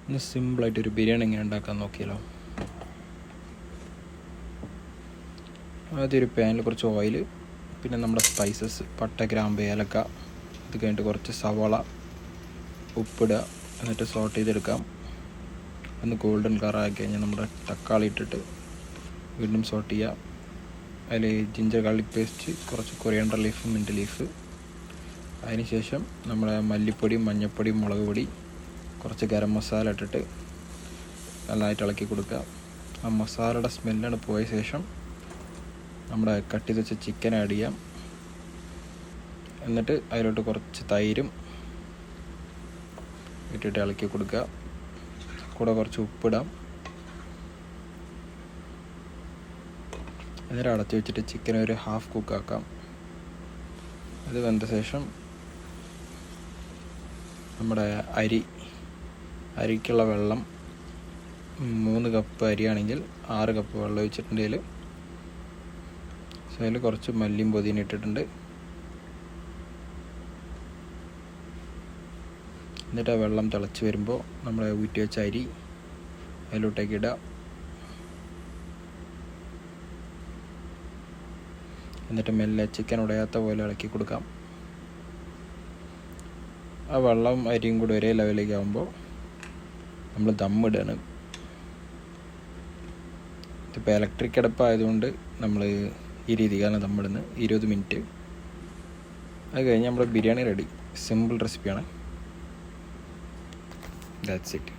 ഇന്ന് സിമ്പിളായിട്ടൊരു ബിരിയാണി എങ്ങനെ ഉണ്ടാക്കാൻ നോക്കിയാലോ. ആദ്യം ഒരു പാനിൽ കുറച്ച് ഓയിൽ, പിന്നെ നമ്മുടെ സ്പൈസസ്, പട്ട, ഗ്രാമ്പ്, ഏലക്ക, ഇത് കഴിഞ്ഞിട്ട് കുറച്ച് സവാള, ഉപ്പിടുക, എന്നിട്ട് സോട്ട് ചെയ്തെടുക്കാം. ഒന്ന് ഗോൾഡൻ കളറാക്കി കഴിഞ്ഞാൽ നമ്മുടെ തക്കാളി ഇട്ടിട്ട് വീണ്ടും സോട്ട് ചെയ്യുക. അതിൽ ജിഞ്ചർ ഗാർലിക് പേസ്റ്റ്, കുറച്ച് കൊറിയാണ്ടർ ലീഫ്, മിൻറ്റ് ലീഫ്, അതിനുശേഷം നമ്മുടെ മല്ലിപ്പൊടി, മഞ്ഞൾപ്പൊടി, മുളക് പൊടി, കുറച്ച് ഗരം മസാല ഇട്ടിട്ട് നല്ലതായിട്ട് ഇളക്കി കൊടുക്കുക. ആ മസാലയുടെ സ്മെല്ലാണ് പോയ ശേഷം നമ്മുടെ കട്ട് ചെയ്ത് വെച്ച ചിക്കൻ ആഡ് ചെയ്യാം. എന്നിട്ട് അതിലോട്ട് കുറച്ച് തൈരും ഇട്ടിട്ട് ഇളക്കി കൊടുക്കുക. കൂടെ കുറച്ച് ഉപ്പിടാം. എന്നിട്ട് അടച്ചു വെച്ചിട്ട് ചിക്കൻ ഒരു ഹാഫ് കുക്കാക്കാം. അത് വെന്ത ശേഷം നമ്മുടെ അരിക്കുള്ള വെള്ളം 3 കപ്പ് അരിയാണെങ്കിൽ 6 കപ്പ് വെള്ളം ഒഴിച്ചിട്ടുണ്ട്. അതിൽ കുറച്ച് മല്ലിയും പുതിന ഇട്ടിട്ടുണ്ട്. എന്നിട്ട് ആ വെള്ളം തിളച്ച് വരുമ്പോൾ നമ്മൾ ഊറ്റി വെച്ച അരി അതിലോട്ടേക്ക് ഇടുക. എന്നിട്ട് മെല്ലെ ചിക്കൻ ഉടയാത്ത പോലെ ഇളക്കി കൊടുക്കാം. ആ വെള്ളം അരിയും കൂടി ഒരേ ലെവലിലേക്ക് ആകുമ്പോൾ നമ്മൾ ദമ്മിടുകയാണ്. ഇതിപ്പോൾ ഇലക്ട്രിക് അടുപ്പായതുകൊണ്ട് നമ്മൾ ഈ രീതിക്കാണ് ദമ്മിടുന്നത്, 20 മിനിറ്റ്. അത് കഴിഞ്ഞ് നമ്മുടെ ബിരിയാണി റെഡി. സിമ്പിൾ റെസിപ്പിയാണ്. That's it.